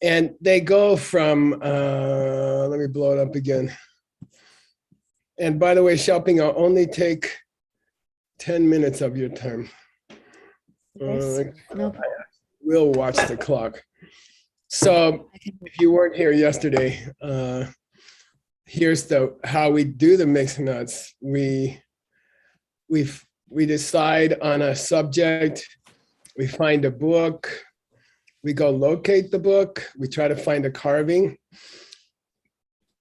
And they go from, let me blow it up again. And by the way, shopping, I'll only take 10 minutes of your time. Yes, no problem. We'll watch the clock. So if you weren't here yesterday, here's how we do the mixed nuts. We decide on a subject, we find a book, we go locate the book, we try to find a carving.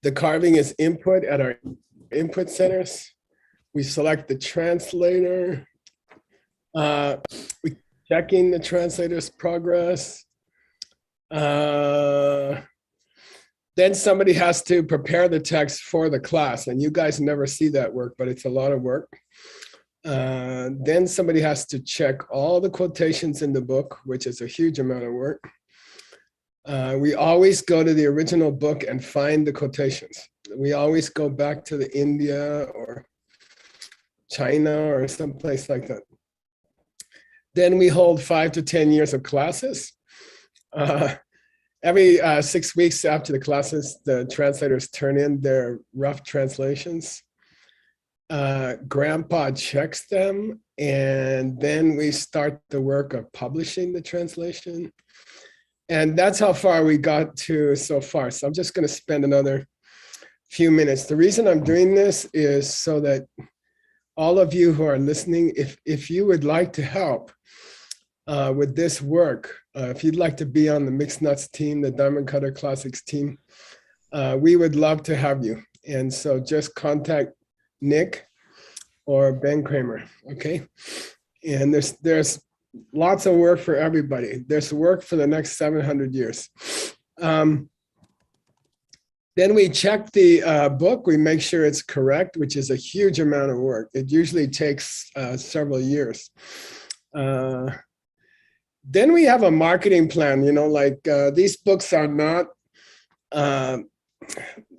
The carving is input at our input centers. We select the translator. We checking the translator's progress. Then somebody has to prepare the text for the class, and you guys never see that work, but it's a lot of work. Then somebody has to check all the quotations in the book, which is a huge amount of work. We always go to the original book and find the quotations. We always go back to the India or China or someplace like that. Then we hold 5 to 10 years of classes. Every 6 weeks after the classes, the translators turn in their rough translations. Grandpa checks them, and then we start the work of publishing the translation. And that's how far we got to so far. So I'm just going to spend another few minutes. The reason I'm doing this is so that all of you who are listening, if you would like to help with this work, if you'd like to be on the Mixed Nuts team, the Diamond Cutter Classics team, we would love to have you. And so just contact Nick or Ben Kramer, okay? And there's lots of work for everybody. There's work for the next 700 years. Then we check the book, we make sure it's correct, which is a huge amount of work. It usually takes several years. Then we have a marketing plan, like these books are not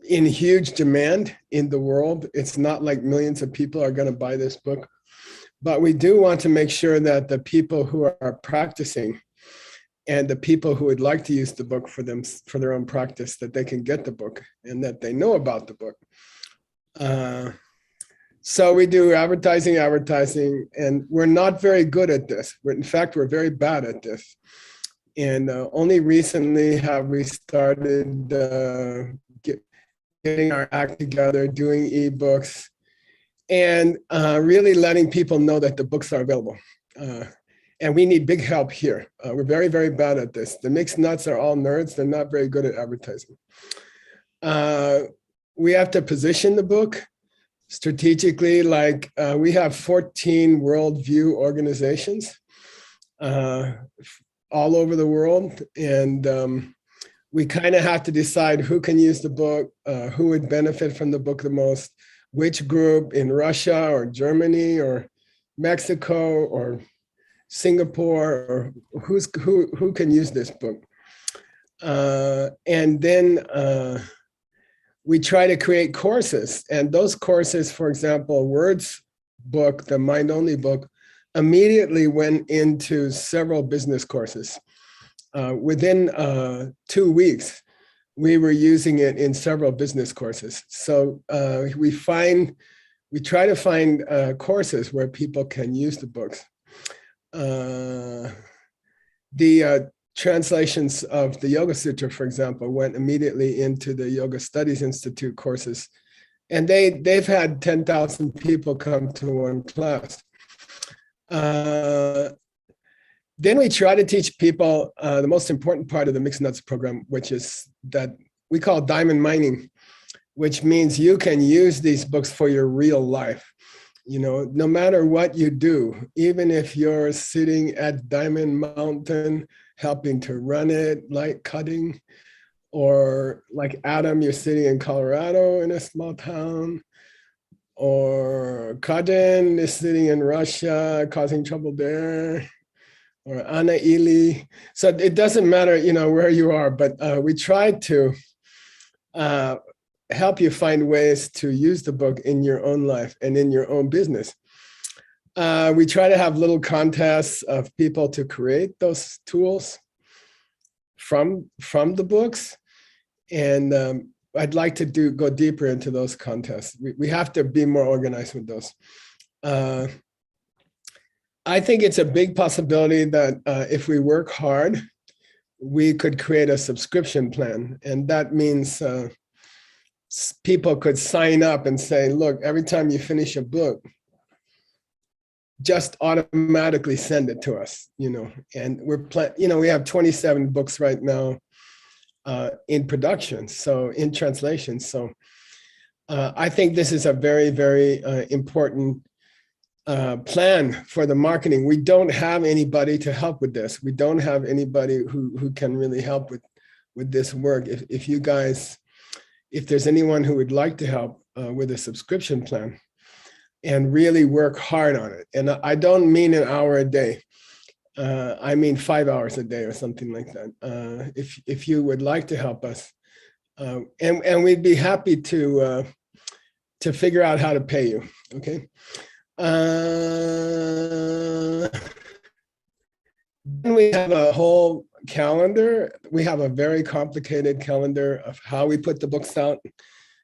in huge demand in the world. It's not like millions of people are going to buy this book, but we do want to make sure that the people who are practicing and the people who would like to use the book for their own practice, that they can get the book and that they know about the book. So we do advertising, and we're not very good at this. In fact, we're very bad at this. And only recently have we started getting our act together, doing ebooks, and really letting people know that the books are available. And we need big help here. We're very, very bad at this. The Mixed Nuts are all nerds. They're not very good at advertising. We have to position the book strategically, like we have 14 worldview organizations all over the world. And we kind of have to decide who can use the book, who would benefit from the book the most, which group in Russia or Germany or Mexico or Singapore, or who can use this book. And then we try to create courses, and those courses, for example, Word's book, the Mind Only book, immediately went into several business courses. Within 2 weeks, we were using it in several business courses. So we try to find courses where people can use the books. The translations of the Yoga Sutra, for example, went immediately into the Yoga Studies Institute courses. And they've had 10,000 people come to one class. Then we try to teach people the most important part of the Mixed Nuts program, which is that we call diamond mining, which means you can use these books for your real life. No matter what you do, even if you're sitting at Diamond Mountain, helping to run it, like cutting, or like Adam, you're sitting in Colorado in a small town, or Kaden is sitting in Russia, causing trouble there, or Anna Ili. So it doesn't matter, where you are, but we try to help you find ways to use the book in your own life and in your own business. We try to have little contests of people to create those tools from the books. And I'd like to go deeper into those contests. We have to be more organized with those. I think it's a big possibility that if we work hard, we could create a subscription plan. And that means people could sign up and say, look, every time you finish a book, just automatically send it to us, and we have 27 books right now in production, so in translation. So I think this is a very, very important plan for the marketing. We don't have anybody to help with this. We don't have anybody who can really help with this work. If you guys, if there's anyone who would like to help with a subscription plan and really work hard on it, and I don't mean an hour a day, I mean 5 hours a day or something like that. If you would like to help us, and we'd be happy to figure out how to pay you. Okay. Then we have a whole calendar. We have a very complicated calendar of how we put the books out.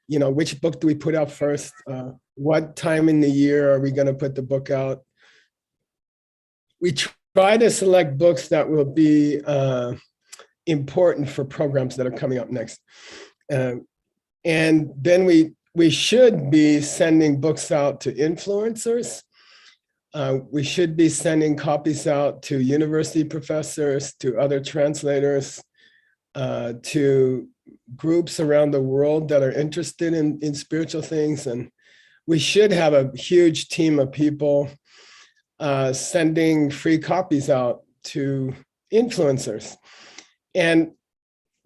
Which book do we put out first? What time in the year are we going to put the book out? We try to select books that will be important for programs that are coming up next. And then we should be sending books out to influencers. We should be sending copies out to university professors, to other translators, to groups around the world that are interested in spiritual things. And we should have a huge team of people sending free copies out to influencers. And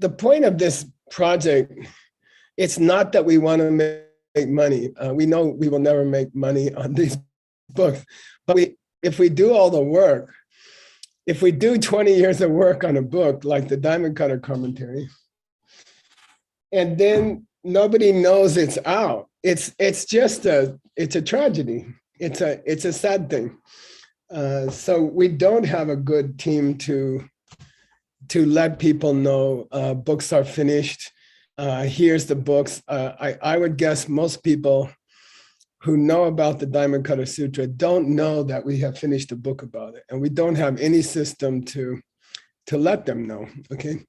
the point of this project, it's not that we want to make money. We know we will never make money on these books, but if we do all the work, if we do 20 years of work on a book like the Diamond Cutter Commentary, and then nobody knows it's out, it's a tragedy. It's a sad thing. So we don't have a good team to let people know books are finished. Here's the books. I would guess most people who know about the Diamond Cutter Sutra don't know that we have finished a book about it, and we don't have any system to let them know. Okay,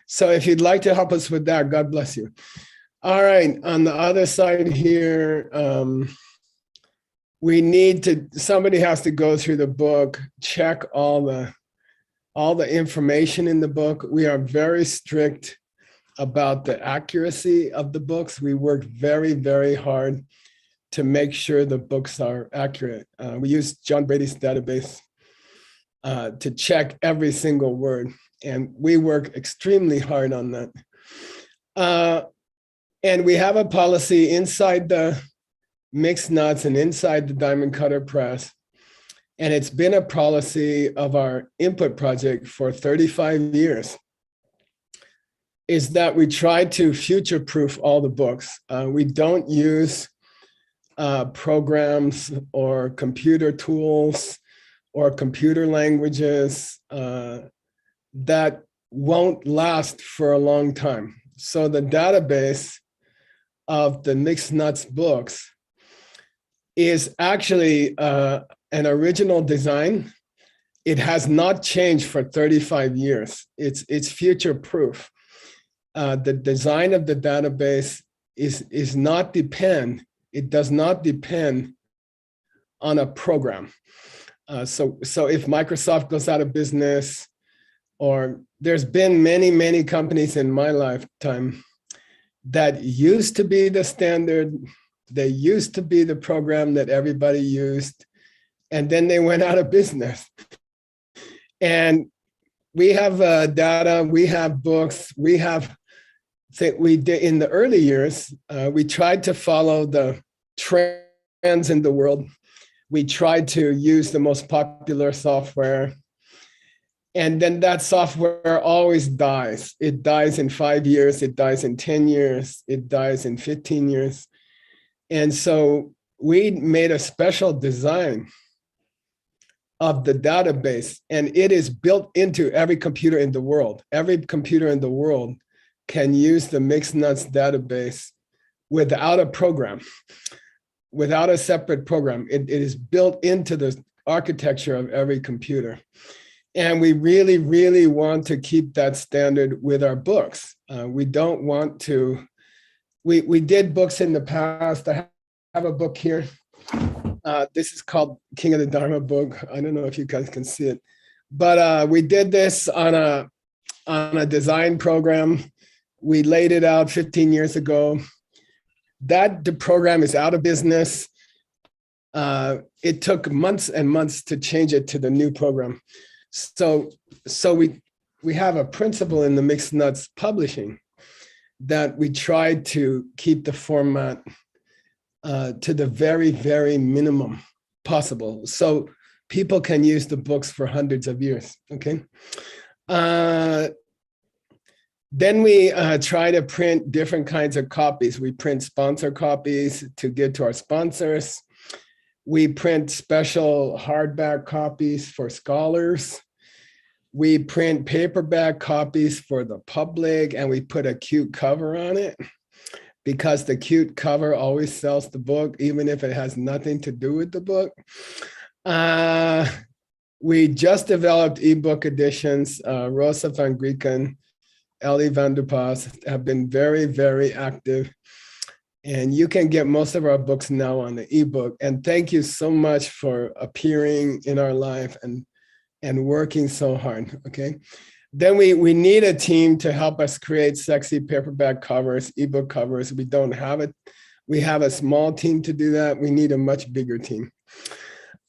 so if you'd like to help us with that, God bless you. All right, on the other side here, somebody has to go through the book, check all the information in the book. We are very strict about the accuracy of the books. We work very, very hard to make sure the books are accurate. We use John Brady's database to check every single word, and we work extremely hard on that. And we have a policy inside the Mixed Nuts and inside the Diamond Cutter Press, and it's been a policy of our input project for 35 years, is that we try to future-proof all the books. We don't use programs or computer tools or computer languages that won't last for a long time. So the database of the Mixed Nuts books is actually an original design. It has not changed for 35 years. It's future-proof. The design of the database does not depend on a program. So if Microsoft goes out of business, or there's been many, many companies in my lifetime that used to be the standard, they used to be the program that everybody used, and then they went out of business. And we have data, we have books, we did in the early years, we tried to follow the trends in the world. We tried to use the most popular software. And then that software always dies. It dies in 5 years, it dies in 10 years, it dies in 15 years. And so we made a special design of the database, and it is built into every computer in the world. Every computer in the world can use the Mixed Nuts database without a program, without a separate program. It is built into the architecture of every computer. And we really, really want to keep that standard with our books. We don't want to, we did books in the past. I have a book here. This is called King of the Dharma book. I don't know if you guys can see it, but we did this on a design program. We laid it out 15 years ago. The program is out of business. It took months and months to change it to the new program. So we have a principle in the Mixed Nuts publishing that we try to keep the format to the very, very minimum possible, so people can use the books for hundreds of years. Okay. Then we try to print different kinds of copies. We print sponsor copies to give to our sponsors. We print special hardback copies for scholars. We print paperback copies for the public, and we put a cute cover on it, because the cute cover always sells the book, even if it has nothing to do with the book. We just developed ebook editions. Rosa van Grieken, Ellie van der Pas have been very, very active. And you can get most of our books now on the ebook. And thank you so much for appearing in our life and working so hard, okay? Then we need a team to help us create sexy paperback covers, ebook covers. We don't have it. We have a small team to do that. We need a much bigger team.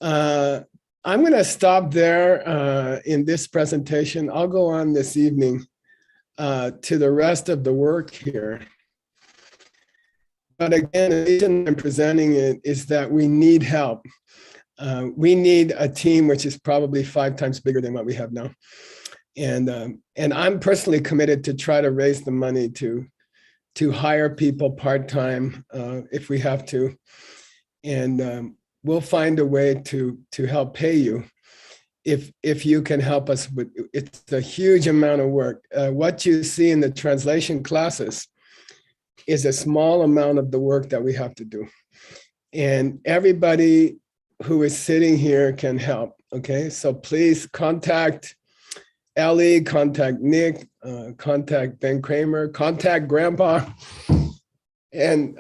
I'm gonna stop there in this presentation. I'll go on this evening to the rest of the work here. But again, the reason I'm presenting it is that we need help. We need a team which is probably 5 times bigger than what we have now. And I'm personally committed to try to raise the money to hire people part-time if we have to. And we'll find a way to help pay you if you can help us with, it's a huge amount of work. What you see in the translation classes is a small amount of the work that we have to do. And everybody who is sitting here can help, okay? So please contact Ellie, contact Nick, contact Ben Kramer, contact Grandpa, and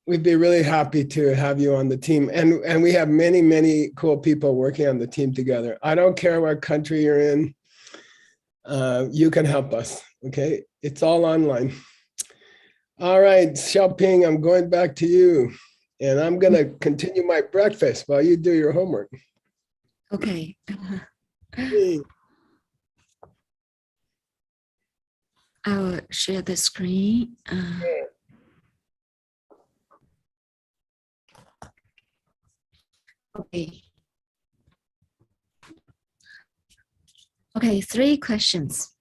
we'd be really happy to have you on the team. And we have many, many cool people working on the team together. I don't care what country you're in, you can help us, okay? It's all online. All right, Xiaoping, I'm going back to you, and I'm gonna continue my breakfast while you do your homework. Okay. I will share the screen. Okay. Okay, 3 questions.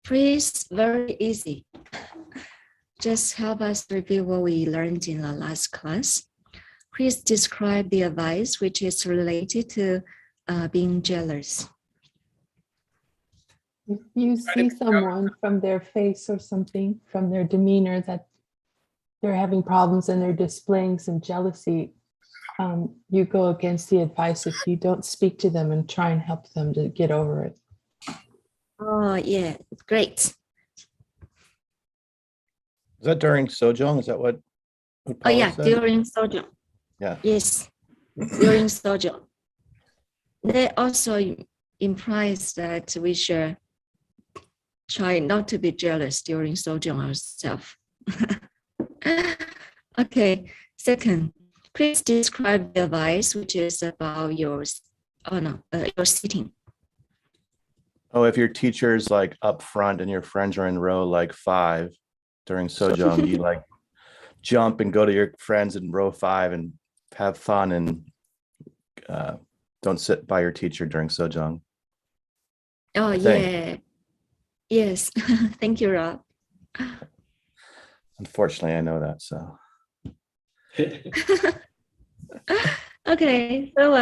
Please, very easy. Just help us review what we learned in the last class. Please describe the advice which is related to being jealous. If you see someone from their face or something, from their demeanor, that they're having problems and they're displaying some jealousy, you go against the advice if you don't speak to them and try and help them to get over it. Oh, yeah, great. Is that during Sojong? Is that what Oh, yeah, said? during Sojong. Yeah. Yes, during Sojong. That also implies that we should try not to be jealous during Sojong ourselves. Okay, second, please describe the advice which is about your sitting. Oh, if your teacher's like up front and your friends are in row like 5 during Sojong, you like jump and go to your friends in row 5 and have fun, and don't sit by your teacher during Sojong. Oh, yeah. Yes. Thank you, Rob. Unfortunately, I know that, so. Okay, so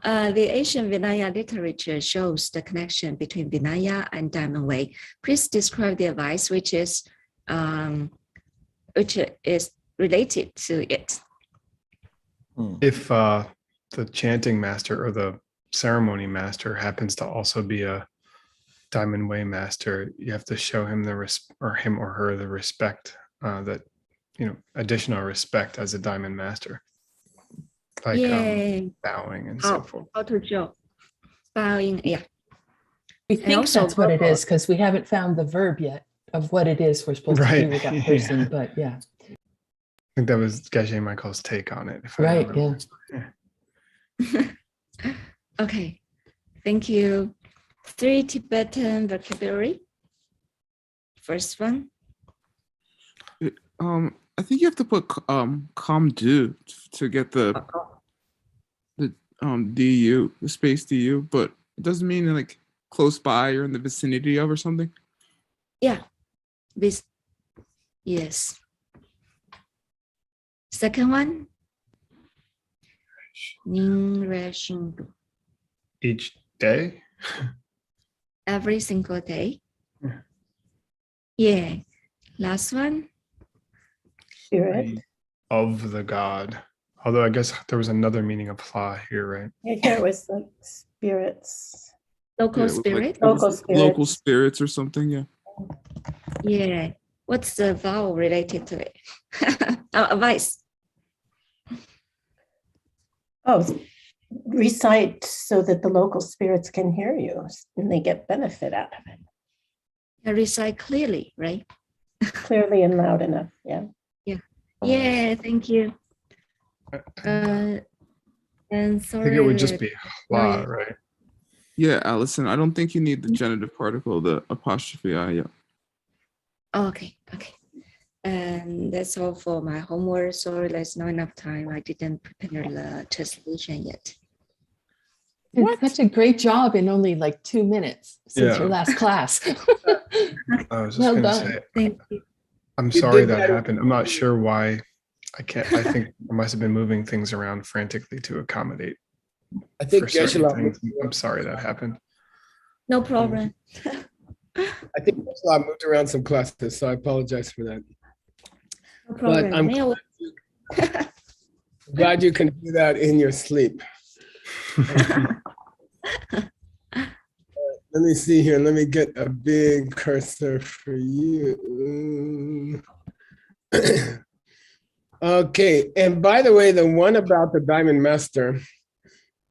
The Asian Vinaya literature shows the connection between Vinaya and Diamond Way. Please describe the advice which is related to it. If the chanting master or the ceremony master happens to also be a Diamond Way master, you have to show him him or her the respect that additional respect as a diamond master, like bowing and so forth. How to show bowing? Yeah, We think also that's what it verbal. is because we haven't found the verb yet of what it is we're supposed to do with that Right, person. yeah. But yeah, I think that was Geshe Michael's take on it. If I right. remember. Yeah. Okay, thank you. 3 Tibetan vocabulary. First one. I think you have to put com do to get the du, the space du, but it doesn't mean like close by or in the vicinity of or something. Yeah, this. Yes. Second one. Ning re shing du. Each day. Every single day. Yeah. Yeah. Last one. Spirit. Of the god. Although I guess there was another meaning of pla here, right? Yeah, here it was like spirits. Local Yeah, it was like- spirit. it was Local spirits. local spirits or something. Yeah. Yeah. What's the vowel related to it? Advice. Oh, recite so that the local spirits can hear you and they get benefit out of it. And recite clearly, right? Clearly and loud enough. Yeah. Yeah, thank you. And I sorry. think it would just be hla, yeah. right? Yeah, Alison. I don't think you need the genitive particle, the apostrophe I. Yeah. Oh, okay. And that's all for my homework. Sorry, there's not enough time. I didn't prepare the translation yet. Did such a great job in only like 2 minutes since your Yeah. last class. I was just Well gonna done. say, Thank you. I'm You sorry did that that. happened. I'm not sure why. I think I must have been moving things around frantically to accommodate I think for certain Geshe-la things. I'm sorry that happened. No problem. I think Geshe-la moved around some classes, so I apologize for that. No problem. I'm glad you can do that in your sleep. Let me see here. Let me get a big cursor for you. Okay. And by the way, the one about the Diamond Master,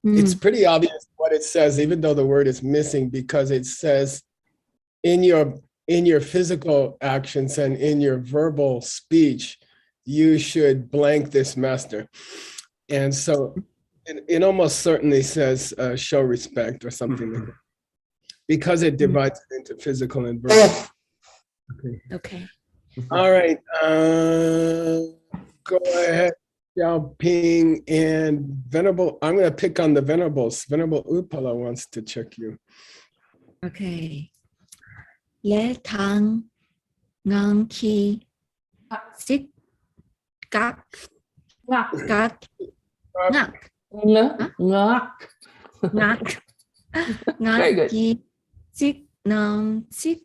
it's pretty obvious what it says, even though the word is missing, because it says in your physical actions and in your verbal speech, you should blank this master. And so it almost certainly says show respect or something like that, because it divides it into physical and verbal. Okay. All right. Go ahead, Xiaoping and Venerable. I'm going to pick on the Venerables. Venerable Upala wants to check you. Okay. Le Tang Ngang Ki Sit Gak Gak Ngak Ngak. Ngak Very Ngak good. Ki Sit Nang Sit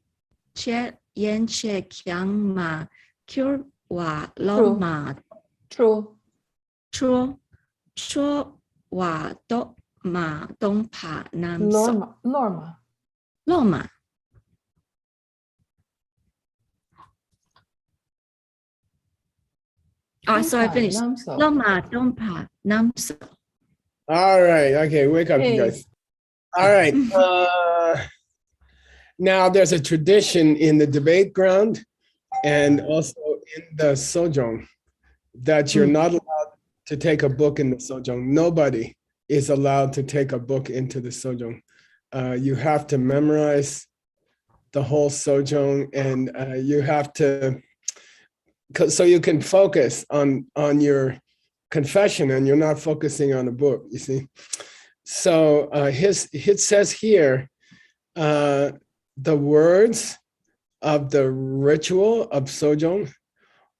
Che Yen Che Kiang Ma Kyur Wa Lo True. Ma True. Chua Chua Wa Do Ma Dong Pa Nam So Norma. Loma. Oh, so I finished. Namso. Loma Dong Pa Nam So. All right. Okay. Wake up, you Hey. guys. All right. Now, there's a tradition in the debate ground and also in the sojong that you're not allowed to take a book in the sojong. Nobody is allowed to take a book into the sojong. You have to memorize the whole sojong, and you have to, so you can focus on your confession, and you're not focusing on the book. You see. So it says here, the words of the ritual of sojong,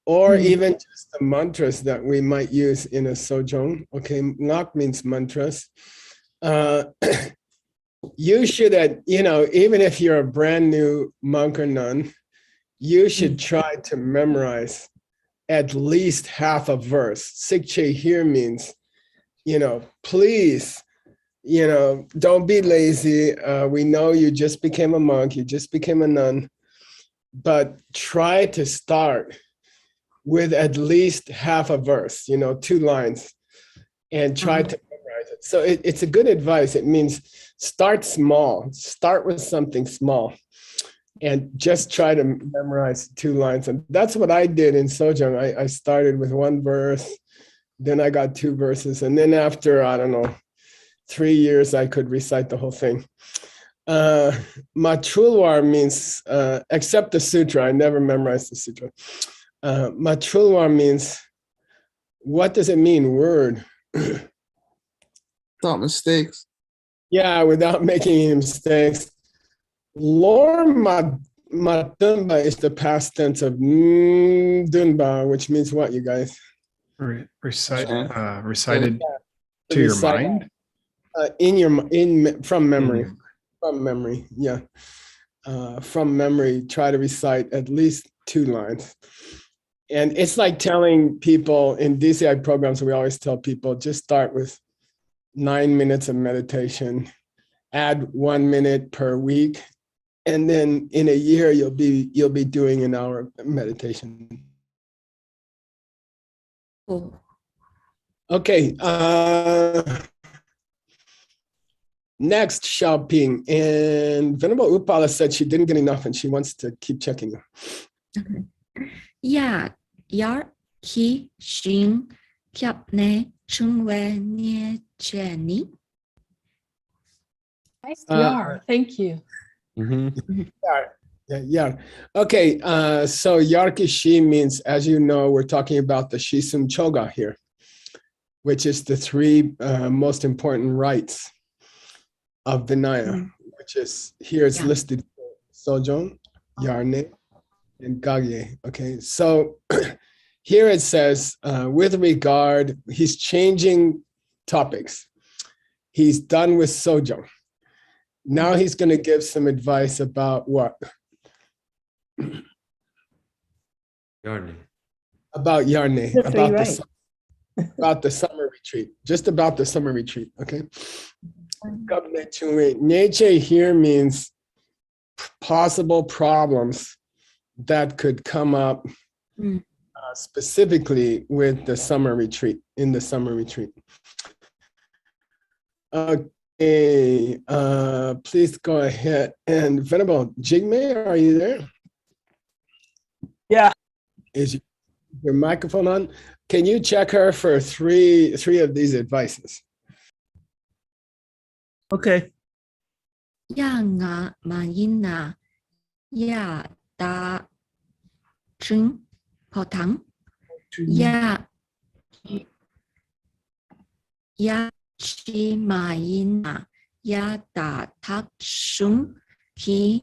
or even just the mantras that we might use in a sojong. Okay, ngak means mantras. uh, you should, even if you're a brand new monk or nun, you should try to memorize at least half a verse. Sikche here means, please, don't be lazy. We know you just became a monk, you just became a nun, but try to start with at least half a verse, 2 lines, and try to memorize it. So it's a good advice. It means start small, start with something small, and just try to memorize 2 lines. And that's what I did in Sojong. I started with 1 verse, then I got 2 verses. And then after, I don't know, 3 years, I could recite the whole thing. Matrulwar means, except the sutra, I never memorized the sutra. Matrulwar means, what does it mean, word? Without mistakes. Yeah, without making any mistakes. Lor Matumba is the past tense of Dunba, which means what, you guys? Recited To to your recite, mind? from memory. In- From memory, yeah. From memory, try to recite at least 2 lines. And it's like telling people in DCI programs, we always tell people just start with 9 minutes of meditation, add 1 minute per week, and then in a year you'll be doing an hour of meditation. Oh, Okay. Next, Xiaoping. And Venerable Upala said she didn't get enough and she wants to keep checking you. yeah, yar ki shin kyap ne chungwe nie cheni. Nice Uh, yar. Thank you. Yeah. Okay. So Yarkishi means, as you know, we're talking about the Shisum Choga here, which is the 3 most important rites of Vinaya, which is here it's listed: Sojong, Yarne, and Gagye. Okay. So here it says, with regard, he's changing topics. He's done with Sojong. Now he's going to give some advice about what? Yarni. About Yarne, The 3 rights. about the summer retreat, just about the summer retreat, okay? Neche here means possible problems that could come up specifically with the summer retreat, in the summer retreat. Okay, please go ahead. And Venerable Jigme, are you there? Yeah. Is your microphone on? Can you check her for three of these advices? Okay. Ya nga ma yin na ya da chun po tang ya chi ma yin na ya da tak shun ki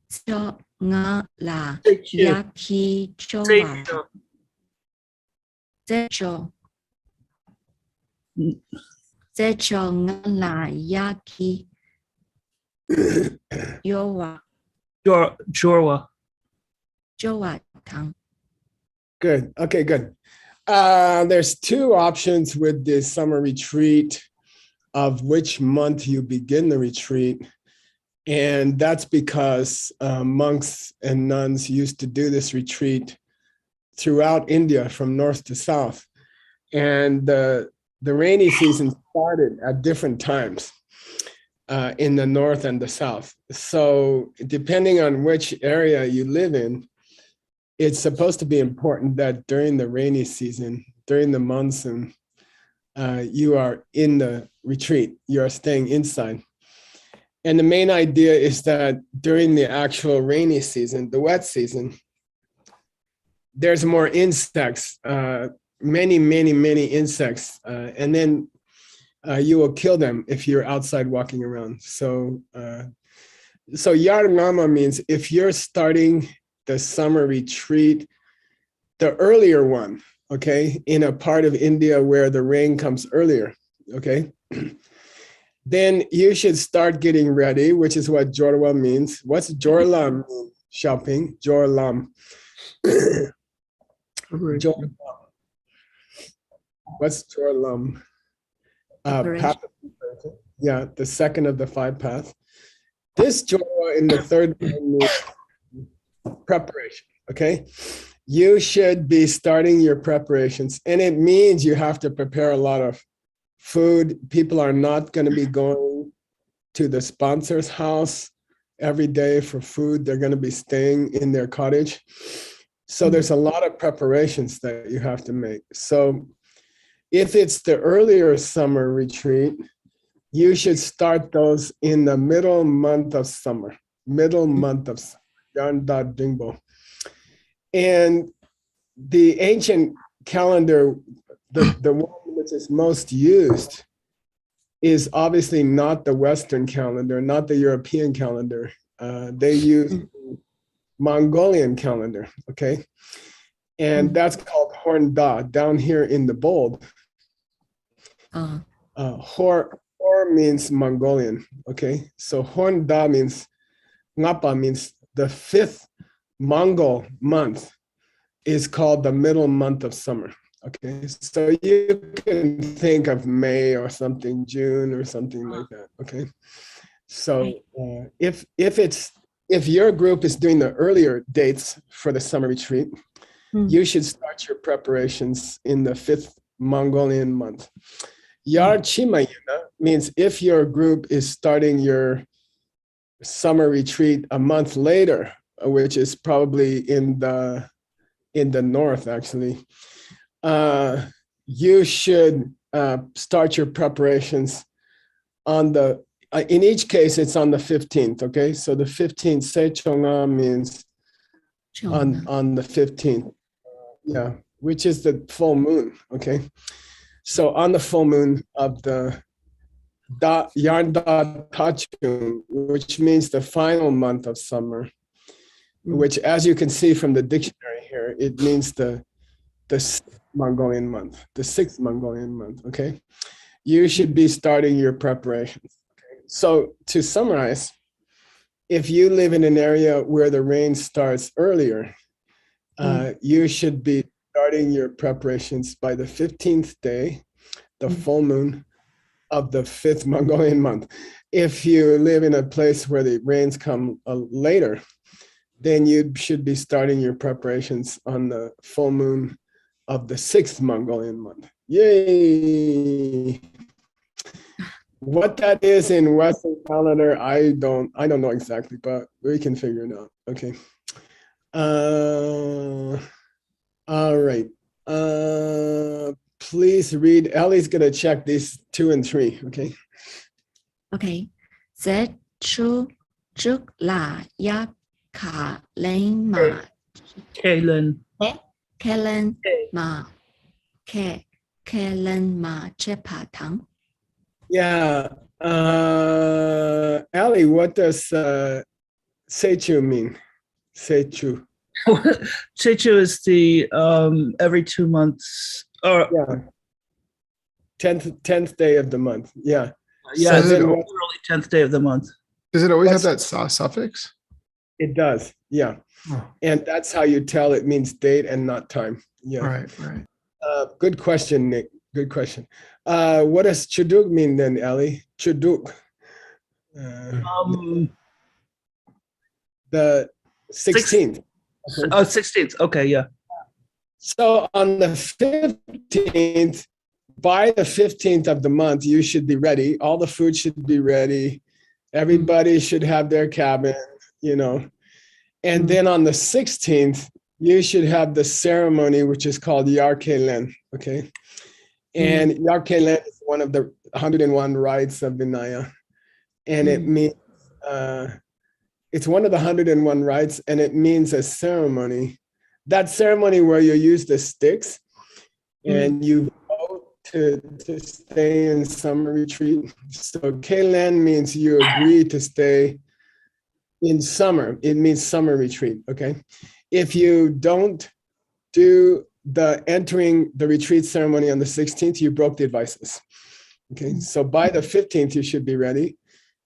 cho nga la ya ki cho wa ze cho nga la ya ki Yowa. Jorwa. Jowa Tang. Good. Okay, good. There's 2 options with the summer retreat of which month you begin the retreat. And that's because monks and nuns used to do this retreat throughout India from north to south. And the rainy season started at different times in the north and the south. So depending on which area you live in, it's supposed to be important that during the rainy season, during the monsoon, you are in the retreat, you are staying inside. And the main idea is that during the actual rainy season, the wet season, there's more insects, many insects. And then you will kill them if you're outside walking around. So Yarnama means if you're starting the summer retreat, the earlier one, okay, in a part of India where the rain comes earlier, okay, then you should start getting ready, which is what Jorwa means. What's Jorlam mean? Shopping, Jorlam. Jorlam. What's Jorlam? Preparation. Yeah, the second of the 5 paths. This Jorwa in the third one means preparation, okay? You should be starting your preparations, and it means you have to prepare a lot of food. People are not going to be going to the sponsor's house every day for food. They're going to be staying in their cottage. So there's a lot of preparations that you have to make. So if it's the earlier summer retreat, you should start those in the middle month of summer, Yan Da Dingbo. And the ancient calendar, the one which is most used, is obviously not the Western calendar, not the European calendar. They use Mongolian calendar, okay? And that's called Horn Da, down here in the bold. Hor means Mongolian, okay? So Horn Da means, Ngapa means the 5th Mongol month is called the middle month of summer, okay? So you can think of May or something, June or something like that, okay? So if your group is doing the earlier dates for the summer retreat, you should start your preparations in the 5th Mongolian month. Yar Chimayuna means if your group is starting your summer retreat a month later, which is probably in the north, actually, you should start your preparations on the, in each case, it's on the 15th, okay? So the 15th, Sechonga means on the 15th, yeah, which is the full moon, okay? So on the full moon of the Yarn Da Tachun, which means the final month of summer, which, as you can see from the dictionary here, it means the 6th Mongolian month, the 6th Mongolian month, okay? You should be starting your preparations. Okay? So to summarize, if you live in an area where the rain starts earlier, you should be starting your preparations by the 15th day, the full moon of the 5th Mongolian month. If you live in a place where the rains come later, then you should be starting your preparations on the full moon of the 6th Mongolian month. Yay! What that is in Western calendar, I don't know exactly, but we can figure it out. Okay. All right. Please read. Ellie's gonna check these 2 and 3. Okay. Okay. Zhou Zhuk La Ya Ka Len Ma Kalen. Kellen Ma Kellen Ma Chepa Tang. Yeah. Ellie, what does Seichu mean? Seichu. Chichu is the every 2 months or Yeah. 10th day of the month. Yeah. yeah, So it's the then early 10th day of the month. Does it always have that suffix? it does. Yeah. Oh, And that's how you tell it means date and not time. Yeah. right. Good question, Nick. Good question. What does Chuduk mean then, Ellie? Chuduk. The 16th. Okay. Oh, 16th. Okay, yeah. So on the 15th, by the 15th of the month, you should be ready. All the food should be ready. Everybody should have their cabin, you know. And then on the 16th, you should have the ceremony, which is called Yarkelen, okay? And Yarkelen is one of the 101 rites of Vinaya. And it means, it's one of the 101 rites, and it means a ceremony. That ceremony where you use the sticks and you vote to stay in summer retreat. So Kelen means you agree to stay in summer. It means summer retreat, okay? If you don't do the entering the retreat ceremony on the 16th, you broke the advices. Okay, so by the 15th, you should be ready.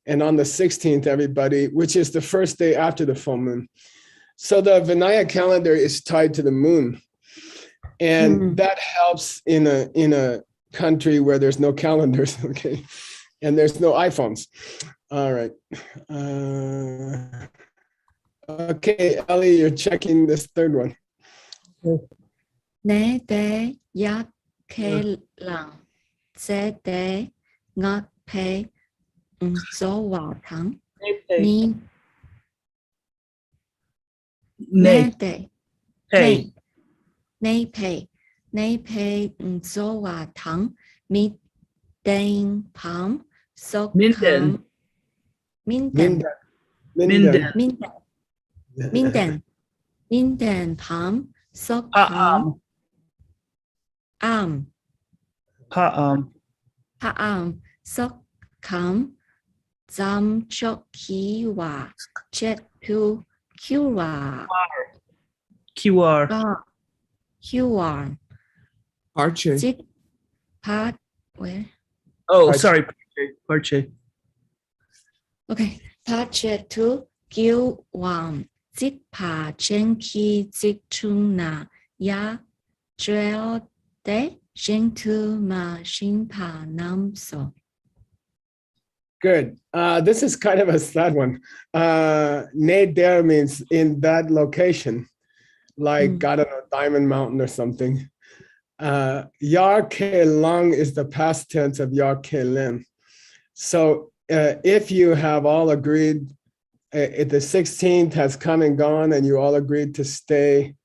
And on the 16th, everybody, which is the first day after the full moon. So the Vinaya calendar is tied to the moon. And that helps in a country where there's no calendars, okay? And there's no iPhones. All right. Okay, Ellie, you're checking this third one. Nè đế yết khê lặng sẽ đế ngọt phê dấu vào thắng. Ni Nay. nè đế Hey. nè phê dấu vào thắng. Mi đen phám sốc khám. Min đen phám sốc khám. Sốc khám. Dám chốc khí hòa chết thu kiêu hòa. QR. Kiêu hòa. Parche. Dịch phát where? Oh, Parche. sorry. Parche. Okay. Phát chết thu kiêu hòa. Dịch phá trên khi dịch chung na ya treo tế sinh thư mà sinh phá nam so. Good. This is kind of a sad one. Ne there means in that location, like, I don't know, Diamond Mountain or something. Yar ke lang is the past tense of yar ke lim. So if you have all agreed, the 16th has come and gone and you all agreed to stay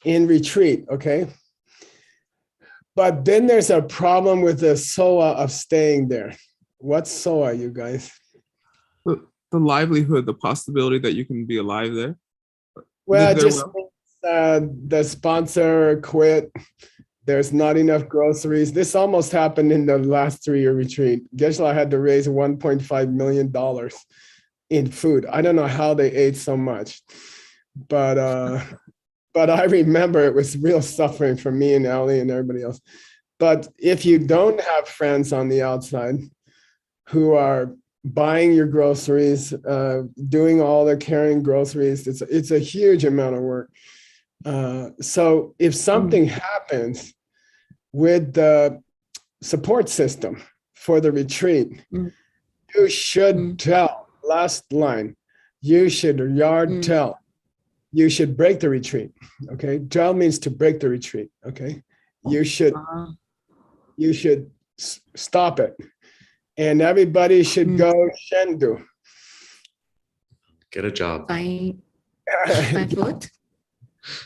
in retreat, okay? But then there's a problem with the soa of staying there. What's soa, you guys? The livelihood, the possibility that you can be alive there. Well, Live there just the sponsor quit. There's not enough groceries. This almost happened in the last 3-year retreat. Geshe-la had to raise $1.5 million in food. I don't know how they ate so much, but I remember it was real suffering for me and Ali and everybody else. But if you don't have friends on the outside who are buying your groceries, doing all the carrying groceries, it's a huge amount of work. So if something happens with the support system for the retreat, you should tell, last line, you should yard tell. You should break the retreat, okay? Tell means to break the retreat, okay? You should stop it. And everybody should go Shendu. Get a job. By foot?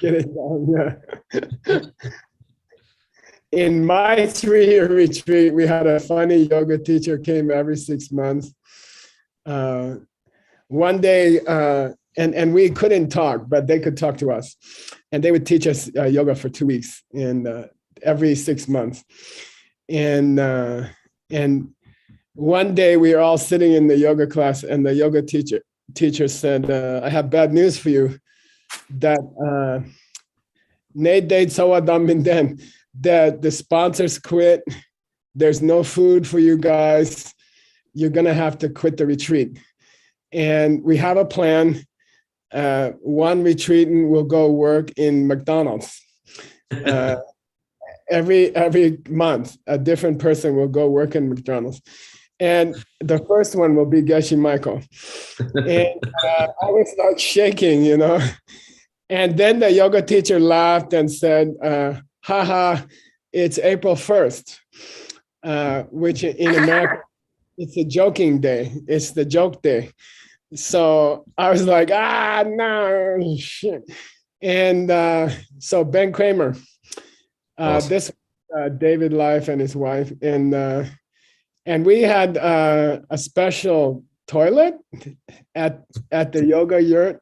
Get it done, yeah. In my 3-year retreat, we had a funny yoga teacher came every 6 months. One day, and we couldn't talk, but they could talk to us. And they would teach us yoga for 2 weeks and every 6 months. And one day we were all sitting in the yoga class and the yoga teacher said, I have bad news for you, that that the sponsors quit. There's no food for you guys. You're gonna have to quit the retreat. And we have a plan. One retreatant will go work in McDonald's. Every month, a different person will go work in McDonald's. And the first one will be Geshe Michael. And I was like shaking, you know. And then the yoga teacher laughed and said, haha, it's April 1st, which in America, it's a joking day. It's the joke day. So I was like, no, shit. And so Ben Kramer, Awesome. this David Life and his wife, and we had a special toilet at the yoga yurt,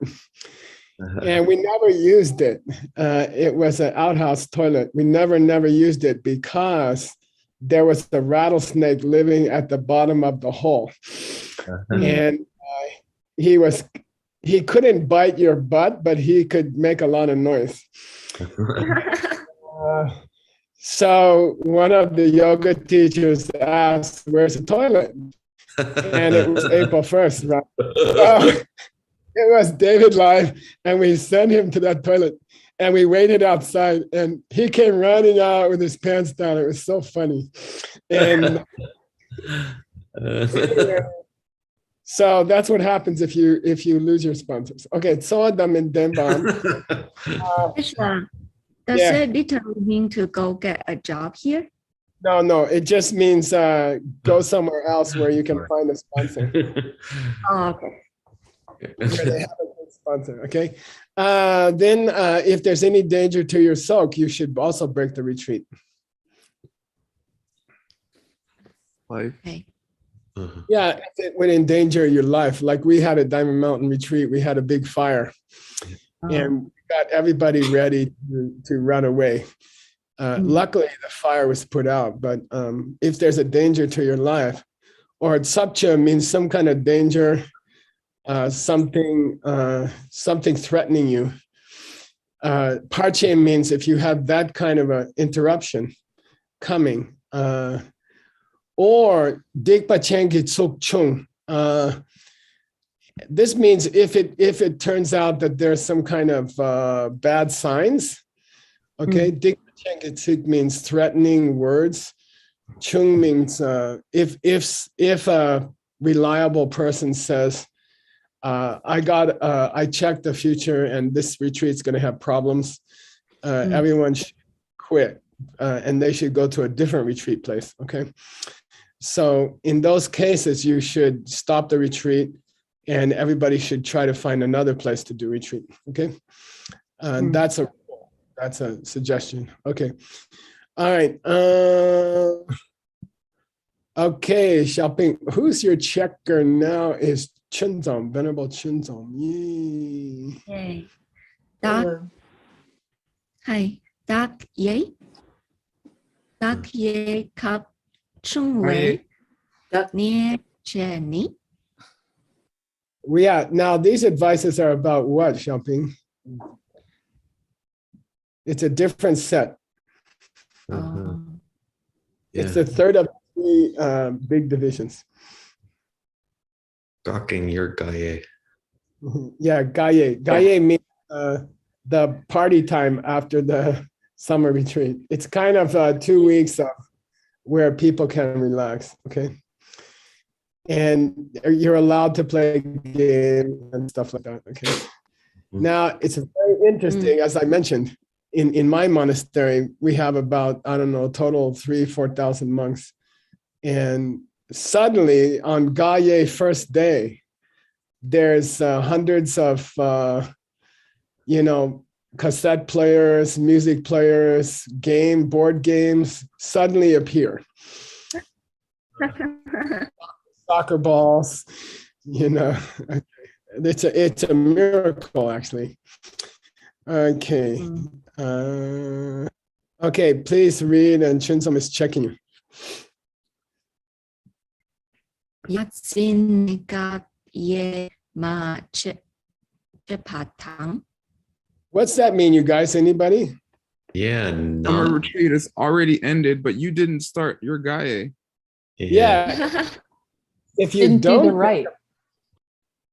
and we never used it. It was an outhouse toilet. We never used it because there was a rattlesnake living at the bottom of the hole, and he couldn't bite your butt, but he could make a lot of noise. So one of the yoga teachers asked, "Where's the toilet?" And it was April 1st, right? So it was David live, and we sent him to that toilet, and we waited outside, and he came running out with his pants down. It was so funny, and so that's what happens if you lose your sponsors. Okay, so them in Denbam. Does Yeah. it literally mean to go get a job here? No, it just means go somewhere else where you can find a sponsor. Oh, okay. Where they have a good sponsor. Okay. Then if there's any danger to your soak, you should also break the retreat. Life. Okay. Yeah, if it would endanger your life. Like we had a Diamond Mountain retreat, we had a big fire, and we got everybody ready to run away. Luckily, the fire was put out. But if there's a danger to your life, or sapcha means some kind of danger, something threatening you. Parche means if you have that kind of an interruption coming. Or Dikpa Chengi Tsuk Chung. This means if it turns out that there's some kind of bad signs, okay, Dikpa Chengi Tsuk means threatening words. Chung means if a reliable person says, I checked the future and this retreat's going to have problems, everyone should quit and they should go to a different retreat place, okay? So in those cases, you should stop the retreat and everybody should try to find another place to do retreat, okay? That's a suggestion, okay. All right, okay, Xiaoping, who's your checker now is Chunzong, Venerable Chunzong. Yay. Yay. Dak, hi, Dak Ye. Dak Ye Kap Chung Wei. Nie Jenny. Yeah, now these advices are about what, Xiaoping? It's a different set. It's the third of three big divisions. Gawking your Gaye. Yeah, Gaye. Gaye means the party time after the summer retreat. It's kind of 2 weeks of where people can relax, okay? And you're allowed to play games and stuff like that, okay? Now, it's very interesting, as I mentioned, in my monastery, we have about, I don't know, total 3,000-4,000 monks. And suddenly on Gaye first day, there's hundreds of, cassette players, music players, board games suddenly appear. Soccer balls, it's a miracle actually. Okay. Okay, please read and Chunsom is checking you. Yatsin gat ye ma patang. What's that mean, you guys? Anybody? Yeah, Summer no. retreat has already ended, but you didn't start your Gaye. Yeah. If you Didn't do the don't right.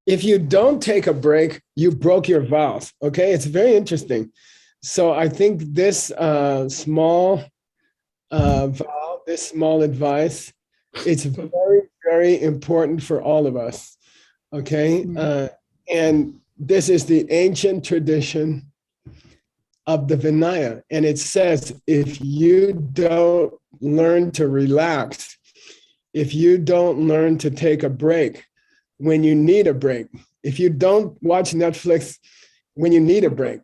If you don't take a break, you broke your vows. Okay, it's very interesting. So I think this small vow, this small advice, it's very, very important for all of us. Okay, and this is the ancient tradition of the Vinaya, and it says if you don't learn to relax, if you don't learn to take a break when you need a break, if you don't watch Netflix when you need a break,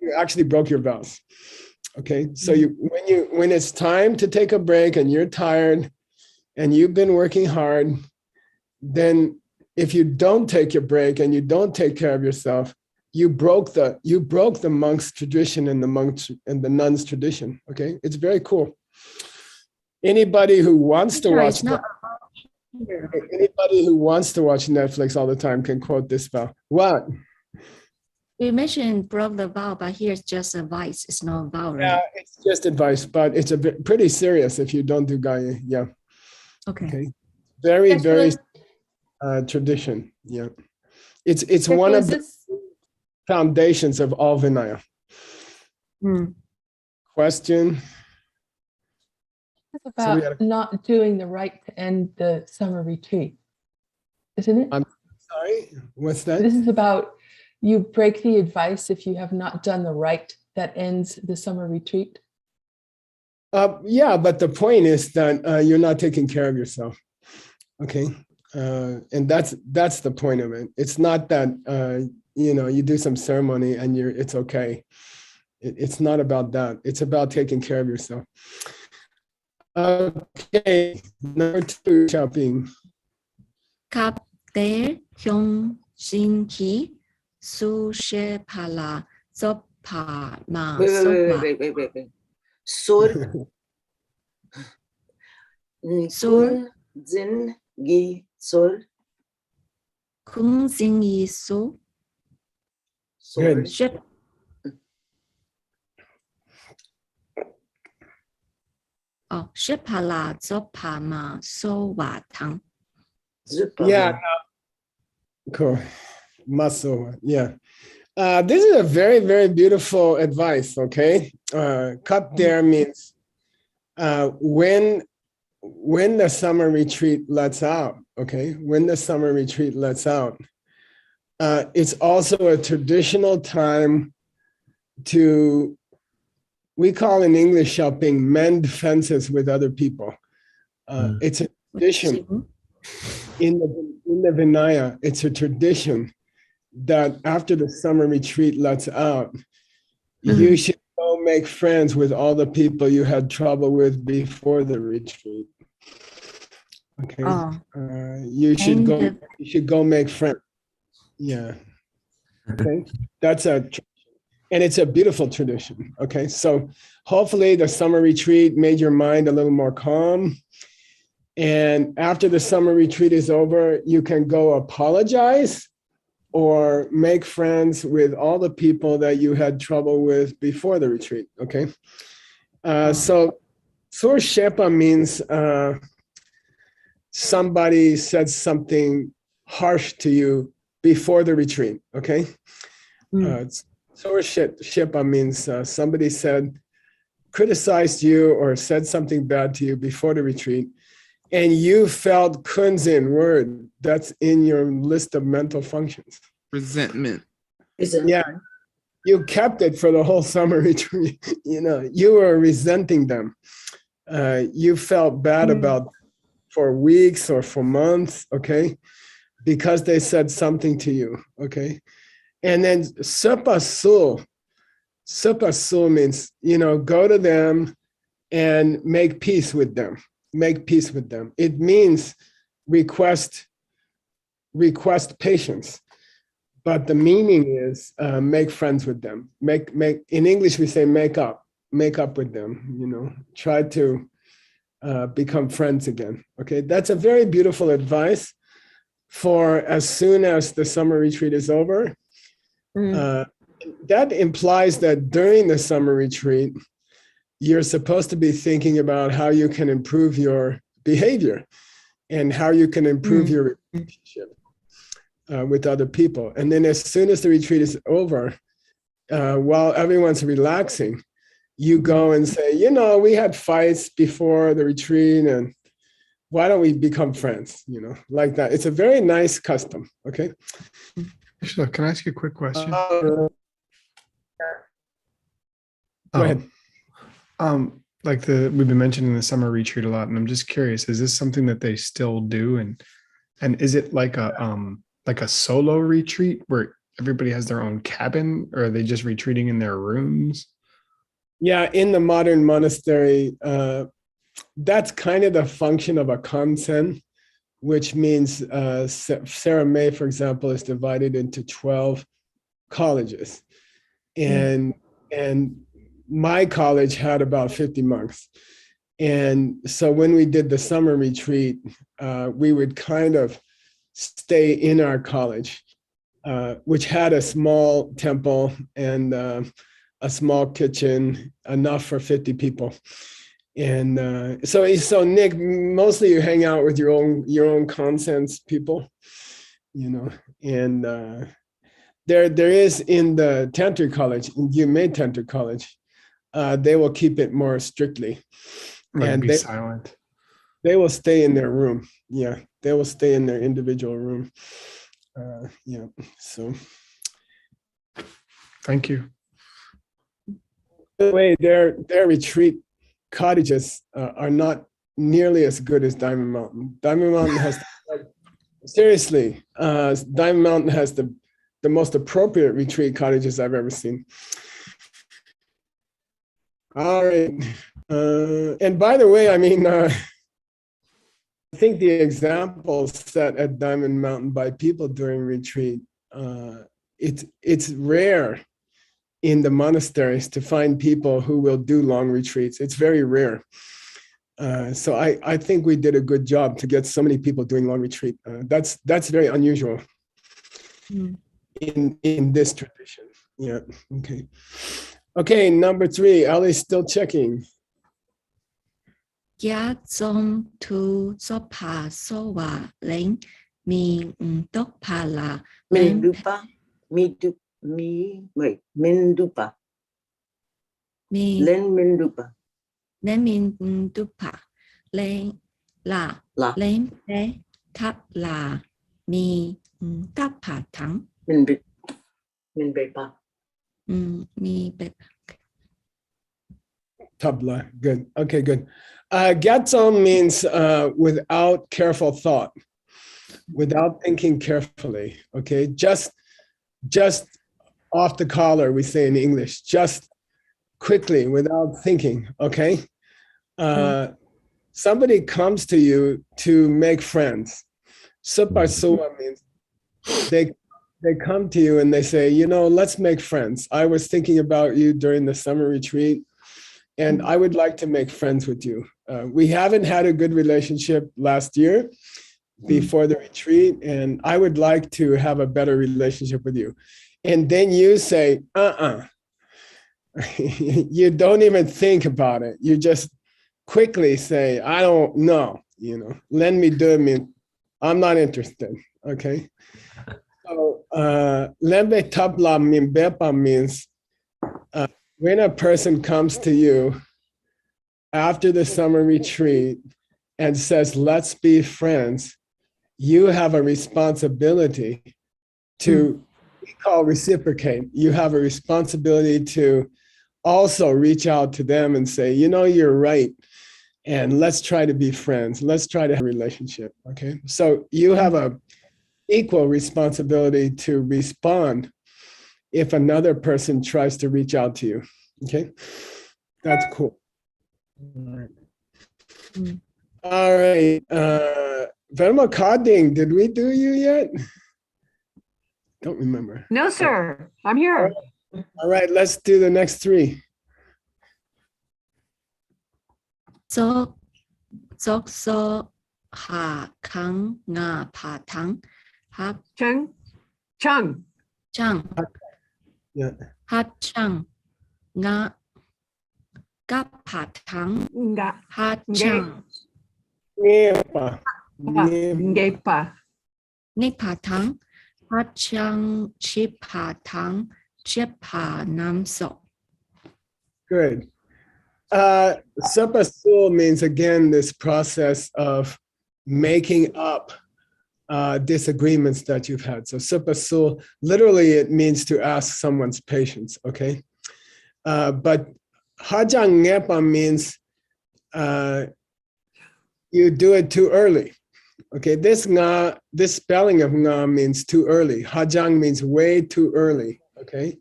you actually broke your vows. Okay, so when it's time to take a break and you're tired and you've been working hard, then if you don't take your break and you don't take care of yourself, you broke the monks' tradition and the nuns' tradition. Okay, it's very cool. Anybody who wants to watch Netflix all the time can quote this vow. What? We mentioned broke the vow, but here it's just advice. It's not vow, right? Yeah, it's just advice, but it's a bit pretty serious if you don't do Gaye. Yeah. Okay. Okay. Very, Yes, very Phyllis. tradition. Yeah. It's Yes, one of Phyllis, the foundations of all Vinaya. Mm. Question. it's So we about had not doing the right to end the summer retreat, isn't it? Sorry, what's that? This is about you break the advice if you have not done the right that ends the summer retreat. Yeah, but the point is that you're not taking care of yourself. Okay. And that's the point of it. It's not that you do some ceremony and it's okay. It's not about that. It's about taking care of yourself. Okay, number 2, shopping. Kap there hyung shin ki su she pala zop pa ma Wait, so wait, wa wait, wait, wait, wait. Sur Sur. Zin Gi Sur kung sing yi su Good. she she pala zop pa ma so wa tang. Yeah, cool. Muscle. Yeah. This is a very, very beautiful advice. Okay. Cup there means when the summer retreat lets out. Okay. When the summer retreat lets out, it's also a traditional time to, we call in English shopping, mend fences with other people. It's a tradition in the Vinaya. It's a tradition that after the summer retreat lets out, you should go make friends with all the people you had trouble with before the retreat. Okay. You should go make friends. Yeah. Okay. That's and it's a beautiful tradition. Okay. So hopefully the summer retreat made your mind a little more calm. And after the summer retreat is over, you can go apologize or make friends with all the people that you had trouble with before the retreat. Okay. So Sur Shepa means somebody said something harsh to you before the retreat. Okay. Sur Shepa means somebody criticized you or said something bad to you before the retreat, and you felt kunzin word that's in your list of mental functions. Resentment. Yeah, you kept it for the whole summer retreat. You were resenting them. You felt bad about for weeks or for months. Okay, because they said something to you. Okay, and then sepa sul means go to them and make peace with them. Make peace with them. It means request patience, but the meaning is make friends with them. Make in English we say make up with them. Try to become friends again. Okay, that's a very beautiful advice for as soon as the summer retreat is over. That implies that during the summer retreat, you're supposed to be thinking about how you can improve your behavior and how you can improve your relationship with other people. And then as soon as the retreat is over, while everyone's relaxing, you go and say, we had fights before the retreat, and why don't we become friends? Like that. It's a very nice custom. Okay. Actually, can I ask you a quick question? Go ahead. Like we've been mentioning the summer retreat a lot, and I'm just curious, is this something that they still do? And is it like a solo retreat where everybody has their own cabin, or are they just retreating in their rooms? Yeah, in the modern monastery, that's kind of the function of a kansen, which means Sarah May, for example, is divided into 12 colleges. And my college had about 50 monks. And so when we did the summer retreat, we would kind of stay in our college which had a small temple and a small kitchen, enough for 50 people. And so Nick, mostly you hang out with your own conscience people, you know, and there is in the Tantric college, in Yume Tantric college, they will keep it more strictly. Like and be silent. they will stay in their room. Yeah, they will stay in their individual room. Yeah, so. Thank you. By the way, their retreat cottages are not nearly as good as Diamond Mountain. Diamond Mountain has, seriously, Diamond Mountain has the most appropriate retreat cottages I've ever seen. All right. And by the way, I mean, I think the example set at Diamond Mountain by people during retreat, it's rare in the monasteries to find people who will do long retreats. It's very rare. So I think we did a good job to get so many people doing long retreat. That's very unusual in this tradition. Yeah. Okay. Okay. Number 3. Ali's still checking. Gia Zong Tu Zopa Sowa Len Mi Dokpa La Len Mendupa. Mendupa. Mi Len Mendupa. Len Min Dupa Len La La. Len Pe Tap La Mi Tapa Tang Menbepa. Mi Be Tabla. Good. Okay, good. Gatzon means without careful thought, without thinking carefully. Okay, just off the collar, we say in English, just quickly without thinking. Okay, somebody comes to you to make friends. Supasua means they come to you and they say, you know, let's make friends. I was thinking about you during the summer retreat, and I would like to make friends with you. We haven't had a good relationship last year before the retreat, and I would like to have a better relationship with you. And then you say, you don't even think about it. You just quickly say, I don't know, you know, lend me do me. I'm not interested. Okay. So lembe tabla mimbepa means when a person comes to you after the summer retreat and says, let's be friends, you have a responsibility to, we call reciprocate. You have a responsibility to also reach out to them and say, you know, you're right. And let's try to be friends. Let's try to have a relationship. Okay. So you have a equal responsibility to respond if another person tries to reach out to you. Okay. That's cool. All right. Velma Carding, did we do you yet? Don't remember. No, sir. I'm here. All right, let's do the next 3. Zok So Ha Kang Nga Pa Tang Ha Chung. Chang Yeah. Ha Chang Nga Ga Pa Tang Nga. Ha Chang Ngepa. Ngepa. Ni Pa Tang Ha Chang Chi Pa Tang Chi Pa Nam So. Good. Sapasul means, again, this process of making up disagreements that you've had. So sapasul, literally it means to ask someone's patience, okay? But hajang ngepa means you do it too early. Okay, this spelling of nga means too early. Hajang means way too early, okay?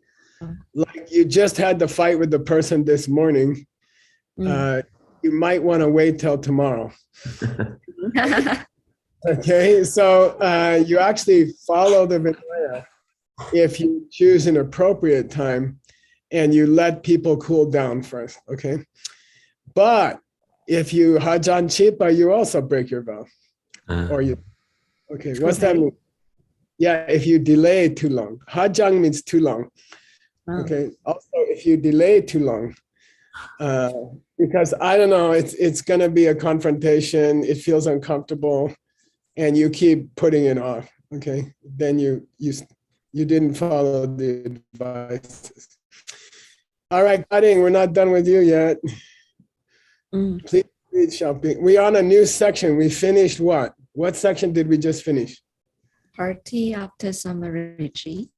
Like you just had the fight with the person this morning. You might want to wait till tomorrow. Okay, so you actually follow the Vinaya if you choose an appropriate time and you let people cool down first, okay? But if you hajan chipa, you also break your vow. Or you, okay, what's that mean? Yeah, if you delay too long. Hajang means too long. Oh. Okay. Also, if you delay too long, because I don't know, it's gonna be a confrontation. It feels uncomfortable, and you keep putting it off. Okay, then you didn't follow the advice. All right, cutting. We're not done with you yet. Mm. Please read shopping. We're on a new section. We finished what? What section did we just finish? Party after summer retreat.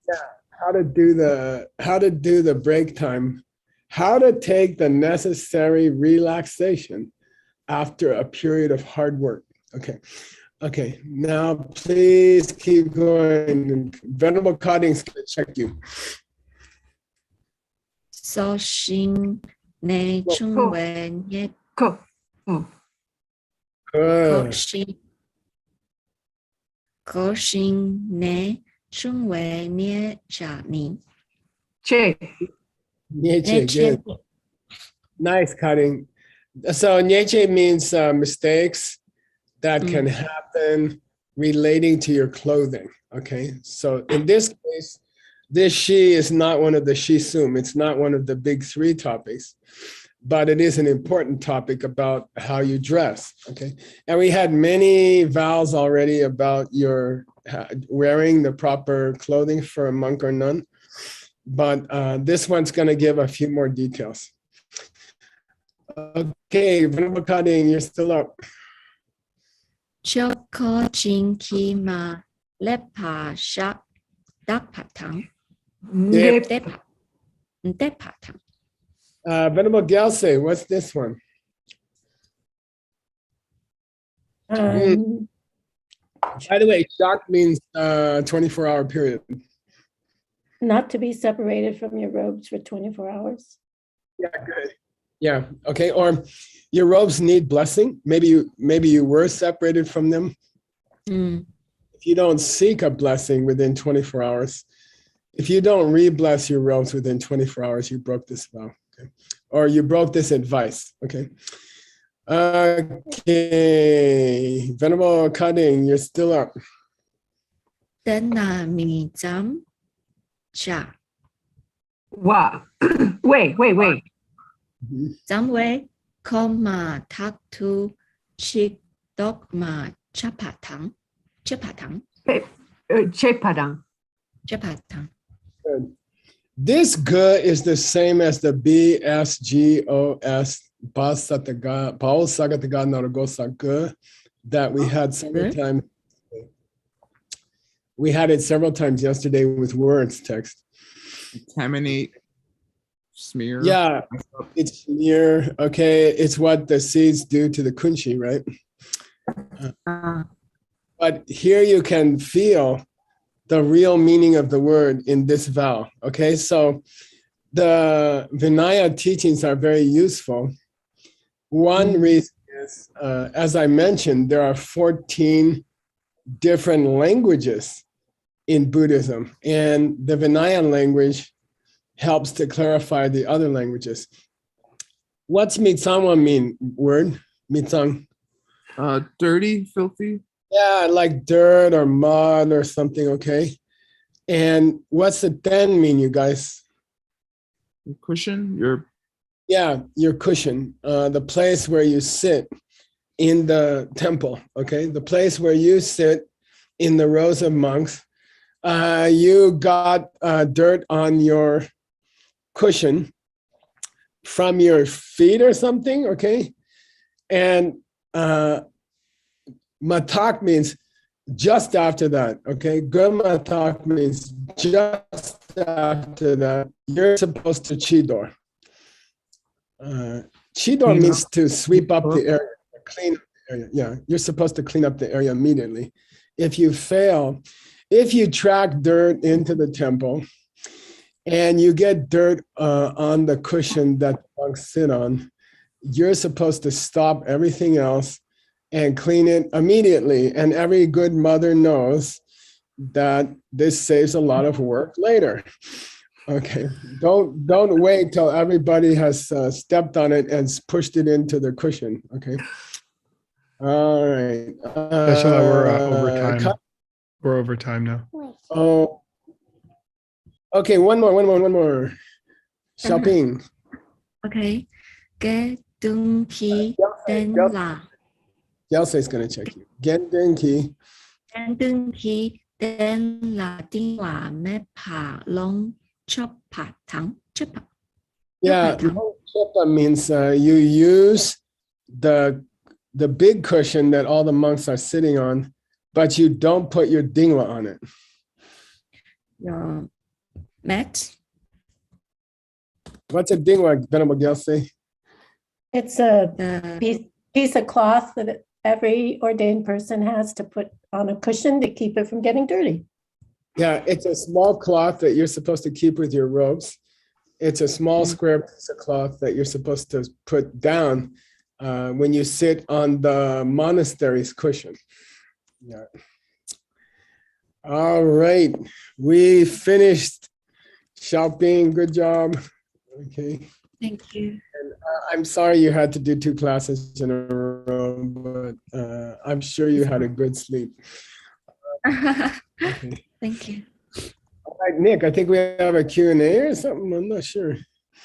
How to do the break time, how to take the necessary relaxation after a period of hard work. Okay, now please keep going. Venerable Cutting's gonna check you. So Shin Ne Chung Wen Ye Go. Oh, Good. Ko Shin Ne Chung Wen Ye Cha Ni. che. Nyeche, good. Nice, Cutting. So Nyeche means mistakes that can happen relating to your clothing. Okay, so in this case, this she is not one of the she sum. It's not one of the big three topics, but it is an important topic about how you dress. Okay, and we had many vows already about your wearing the proper clothing for a monk or nun, but this one's going to give a few more details. Okay, Venerable Cutting, you're still up. Choko Jin Ki Ma Lepa Shak Dak Patang. Yep. Nde Patang. Venerable Gyaltse, what's this one? By the way, shock means 24-hour period. Not to be separated from your robes for 24 hours. Yeah, good. Yeah, okay. Or your robes need blessing. Maybe you were separated from them. If you don't seek a blessing within 24 hours, if you don't re-bless your robes within 24 hours, you broke this vow. Okay? Or you broke this advice. Okay. Okay. Venerable Cutting, you're still up. Dana Mi Zam Cha. Wow. Wait. Zam Wei Koma Tak Tu Chik Dok Ma Chapatang. Chapatang. Che padang. Chapatang. Good. This G is the same as the BSGOS Basataga Pausagataga Naragosa G that we had several times. We had it several times yesterday with words text. Contaminate, smear. Yeah, it's smear. Okay, it's what the seeds do to the kunchi, right? But here you can feel the real meaning of the word in this vow. Okay, so the Vinaya teachings are very useful. One reason is, as I mentioned, there are 14 different languages in Buddhism, and the Vinaya language helps to clarify the other languages. What's mitsangwa mean word? Mitsang? Dirty, filthy. Yeah, like dirt or mud or something, okay? And what's the ten mean, you guys? Your cushion, your cushion, the place where you sit in the temple, okay? The place where you sit in the rows of monks. You got dirt on your cushion from your feet or something, okay? And matak means just after that, okay? Good matak means just after that, you're supposed to chidor. Chidor means to sweep up the area, clean up the area. Yeah, you're supposed to clean up the area immediately. If you fail, if you track dirt into the temple and you get dirt on the cushion that the monks sit on, you're supposed to stop everything else and clean it immediately. And every good mother knows that this saves a lot of work later. Okay, don't wait till everybody has stepped on it and pushed it into the cushion. Okay. All right. Special hour over time. We're over time now. Oh, okay. One more. Shopping. Okay. Cái đương khi đến là Yelsey's gonna check you. Gen Denki. cái đương khi đến là điện thoại mẹ bà long chop bà thắng chop bà Yeah, Choppa means you use the big cushion that all the monks are sitting on, but you don't put your dingwa on it. your mat. What's a dingwa, Venerable Gyaltse? It's a The piece of cloth that every ordained person has to put on a cushion to keep it from getting dirty. Yeah, it's a small cloth that you're supposed to keep with your robes. It's a small square piece of cloth that you're supposed to put down when you sit on the monastery's cushion. Yeah. All right, we finished shopping. Good job. Okay. thank you. I'm sorry you had to do 2 classes in a row, but I'm sure you had a good sleep. Okay. Thank you. All right, Nick, I think we have a Q&A or something. I'm not sure.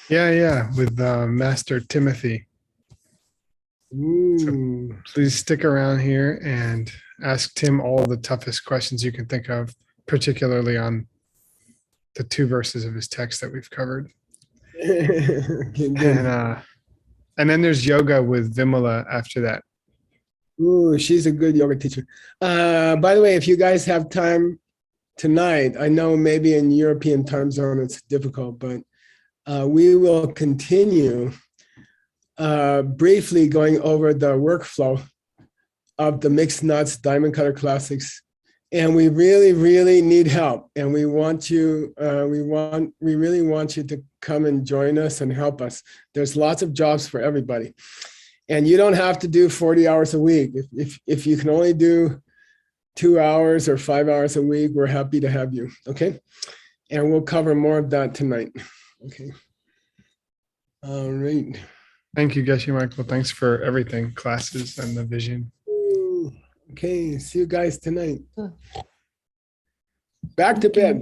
Yeah, with Master Timothy. Ooh. Please stick around here and ask Tim all the toughest questions you can think of, particularly on the 2 verses of his text that we've covered. Okay, good. And then there's yoga with Vimala after that. Ooh, she's a good yoga teacher. By the way, if you guys have time tonight, I know maybe in European time zone it's difficult, but we will continue briefly going over the workflow of the Mixed Nuts Diamond Cutter Classics. And we really need help. And we want you, we really want you to come and join us and help us. There's lots of jobs for everybody. And you don't have to do 40 hours a week. If you can only do 2 hours or 5 hours a week, we're happy to have you, okay? And we'll cover more of that tonight, okay? All right. Thank you, Geshe Michael. Thanks for everything, classes and the vision. Okay, see you guys tonight. Back to bed.